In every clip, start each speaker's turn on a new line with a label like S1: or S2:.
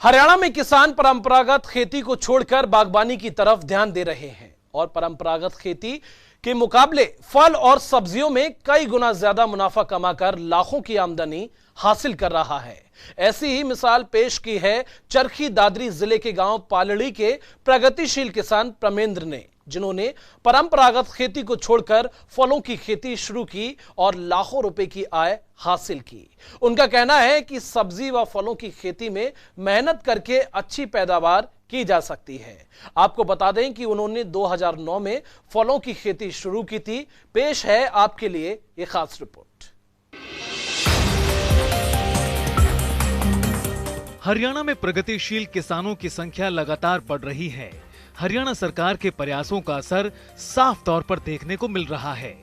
S1: हरियाणा में किसान परंपरागत खेती को छोड़कर बागवानी की तरफ ध्यान दे रहे हैं और परंपरागत खेती के मुकाबले फल और सब्जियों में कई गुना ज्यादा मुनाफा कमाकर लाखों की आमदनी हासिल कर रहा है। ऐसी ही मिसाल पेश की है चरखी दादरी जिले के गांव पालड़ी के प्रगतिशील किसान प्रमेंद्र ने, जिन्होंने परंपरागत खेती को छोड़कर फलों की खेती शुरू की और लाखों रुपए की आय हासिल की। उनका कहना है कि सब्जी व फलों की खेती में मेहनत करके अच्छी पैदावार की जा सकती है। आपको बता दें कि उन्होंने 2009 में फलों की खेती शुरू की थी। पेश है आपके लिए ये खास रिपोर्ट।
S2: हरियाणा में प्रगतिशील किसानों की संख्या लगातार बढ़ रही है। हरियाणा सरकार के प्रयासों का असर साफ तौर पर देखने को मिल रहा है।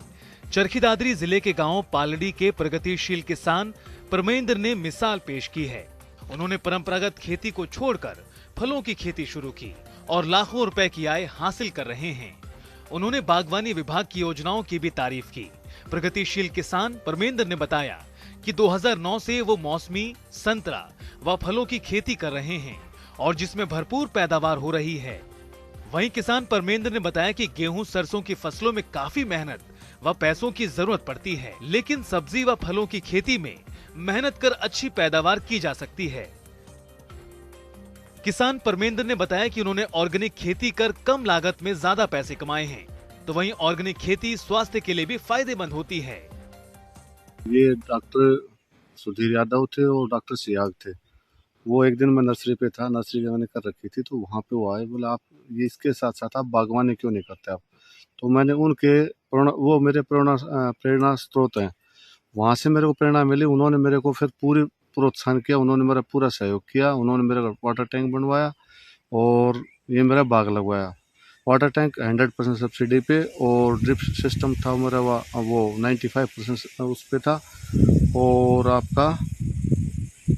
S2: चरखी दादरी जिले के गांव पालड़ी के प्रगतिशील किसान परमेंद्र ने मिसाल पेश की है। उन्होंने परंपरागत खेती को छोड़कर फलों की खेती शुरू की और लाखों रुपए की आय हासिल कर रहे हैं। उन्होंने बागवानी विभाग की योजनाओं की भी तारीफ की। प्रगतिशील किसान परमेंद्र ने बताया कि 2009 से वो मौसमी संतरा व फलों की खेती कर रहे हैं और जिसमें भरपूर पैदावार हो रही है। वहीं किसान परमेंद्र ने बताया कि गेहूं सरसों की फसलों में काफी मेहनत व पैसों की जरूरत पड़ती है, लेकिन सब्जी व फलों की खेती में मेहनत कर अच्छी पैदावार की जा सकती है। किसान परमेंद्र ने बताया कि उन्होंने ऑर्गेनिक खेती कर कम लागत में ज्यादा पैसे कमाए हैं, तो वहीं ऑर्गेनिक खेती स्वास्थ्य के लिए भी फायदेमंद होती है।
S3: ये डॉक्टर सुधीर यादव थे और डॉक्टर सियाग थे। वो एक दिन मैं नर्सरी पे था, नर्सरी में मैंने कर रखी थी, तो वहाँ पे वो आए, बोले आप ये इसके साथ साथ आप बागवानी क्यों नहीं करते आप। तो मैंने उनके वो मेरे प्रेरणा स्रोत हैं, वहाँ से मेरे को प्रेरणा मिली। उन्होंने मेरे को फिर पूरी प्रोत्साहन किया, उन्होंने मेरा पूरा सहयोग किया। उन्होंने मेरा वाटर टैंक बनवाया और ये मेरा बाग लगवाया। वाटर टैंक 100% सब्सिडी पे और ड्रिप सिस्टम था मेरा वो 95% उस पे था। और आपका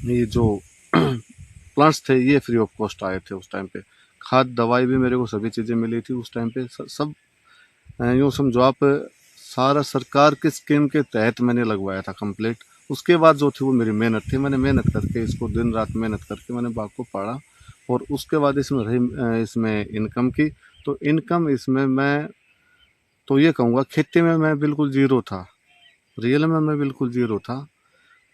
S3: ये जो प्लांट्स थे ये फ्री ऑफ कॉस्ट आए थे उस टाइम पे। खाद दवाई भी मेरे को सभी चीज़ें मिली थी उस टाइम पे। सब यूँ समझो आप, सारा सरकार के स्कीम के तहत मैंने लगवाया था कंप्लीट। उसके बाद जो थी वो मेरी मेहनत थी। मैंने मेहनत करके इसको दिन रात मेहनत करके मैंने बाग को पाला और उसके बाद इसमें इनकम की। तो इनकम इसमें मैं तो ये कहूँगा, खेती में मैं बिल्कुल जीरो था, रियल में मैं बिल्कुल जीरो था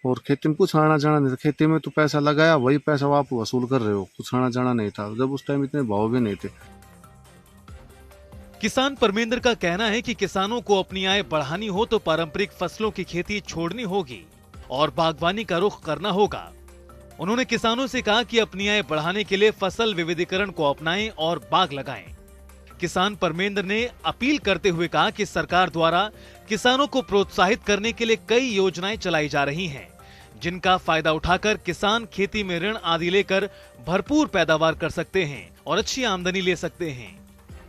S3: और खेती में कुछ आना जाना नहीं था। खेती में तो पैसा लगाया, वही पैसा आप वसूल कर रहे हो, कुछ आना जाना नहीं था। जब उस टाइम इतने भाव भी नहीं थे।
S2: किसान परमेंद्र का कहना है कि किसानों को अपनी आय बढ़ानी हो तो पारंपरिक फसलों की खेती छोड़नी होगी और बागवानी का रुख करना होगा। उन्होंने किसानों से कहा कि अपनी आय बढ़ाने के लिए फसल विविधीकरण को अपनाएं और बाग लगाएं। किसान परमेंद्र ने अपील करते हुए कहा कि सरकार द्वारा किसानों को प्रोत्साहित करने के लिए कई योजनाएं चलाई जा रही हैं, जिनका फायदा उठाकर किसान खेती में ऋण आदि लेकर भरपूर पैदावार कर सकते हैं और अच्छी आमदनी ले सकते हैं।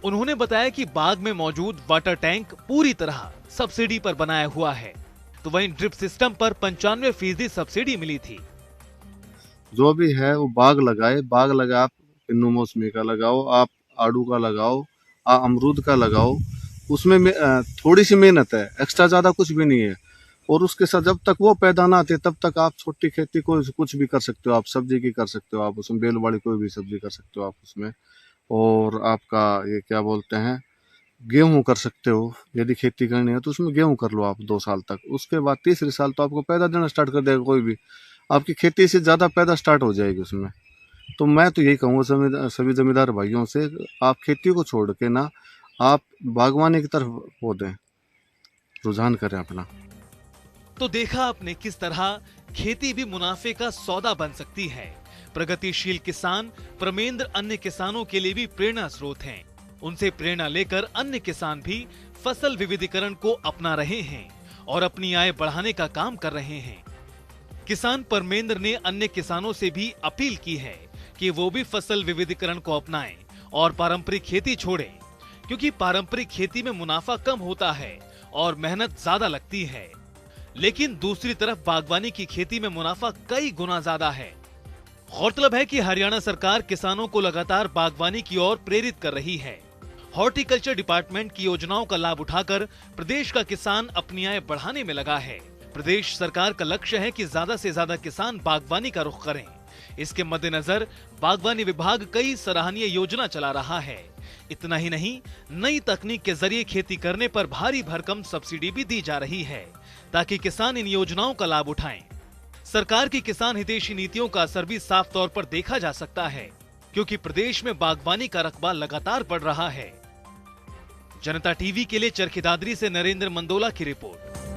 S2: उन्होंने बताया कि बाग में मौजूद वाटर टैंक पूरी तरह सब्सिडी पर बनाया हुआ है, तो वहीं ड्रिप सिस्टम पर 95% सब्सिडी मिली थी।
S3: जो भी है वो बाग लगाए, आप किन्नू मौसमी का लगाओ, आप आड़ू का लगाओ, अमरूद का लगाओ। उसमें थोड़ी सी मेहनत है, एक्स्ट्रा ज्यादा कुछ भी नहीं है। और उसके साथ जब तक वो पैदा ना आते तब तक आप छोटी खेती को कुछ भी कर सकते हो। आप सब्जी की कर सकते हो, आप उसमें बेल वाली कोई भी सब्जी कर सकते हो आप उसमें। और आपका ये क्या बोलते हैं, गेहूं कर सकते हो। यदि खेती करनी है तो उसमें गेहूं कर लो आप 2 साल तक। उसके बाद तीसरे साल तो आपको पैदा देना स्टार्ट कर देगा, कोई भी आपकी खेती से ज्यादा पैदा स्टार्ट हो जाएगी उसमें। तो मैं तो यही कहूँगा सभी जमींदार भाइयों से, आप खेती को छोड़ के ना आप बागवानी की तरफ हो दें, रुझान करें अपना।
S2: तो देखा आपने किस तरह खेती भी मुनाफे का सौदा बन सकती है। प्रगतिशील किसान प्रमेंद्र अन्य किसानों के लिए भी प्रेरणा स्रोत हैं। उनसे प्रेरणा लेकर अन्य किसान भी फसल विविधीकरण को अपना रहे हैं और अपनी आय बढ़ाने का काम कर रहे हैं। किसान परमेंद्र ने अन्य किसानों से भी अपील की है कि वो भी फसल विविधीकरण को अपनाएं और पारंपरिक खेती छोड़ें, क्योंकि पारंपरिक खेती में मुनाफा कम होता है और मेहनत ज्यादा लगती है, लेकिन दूसरी तरफ बागवानी की खेती में मुनाफा कई गुना ज्यादा है। गौरतलब है कि हरियाणा सरकार किसानों को लगातार बागवानी की ओर प्रेरित कर रही है। हॉर्टिकल्चर डिपार्टमेंट की योजनाओं का लाभ उठाकर प्रदेश का किसान अपनी आय बढ़ाने में लगा है। प्रदेश सरकार का लक्ष्य है कि ज्यादा से ज्यादा किसान बागवानी का रुख करें, इसके मद्देनजर बागवानी विभाग कई सराहनीय योजना चला रहा है। इतना ही नहीं, नई तकनीक के जरिए खेती करने पर भारी भरकम सब्सिडी भी दी जा रही है ताकि किसान इन योजनाओं का लाभ उठाएं। सरकार की किसान हितैषी नीतियों का असर भी साफ तौर पर देखा जा सकता है, क्योंकि प्रदेश में बागवानी का रकबा लगातार बढ़ रहा है। जनता टीवी के लिए चरखी दादरी से नरेंद्र मंडोला की रिपोर्ट।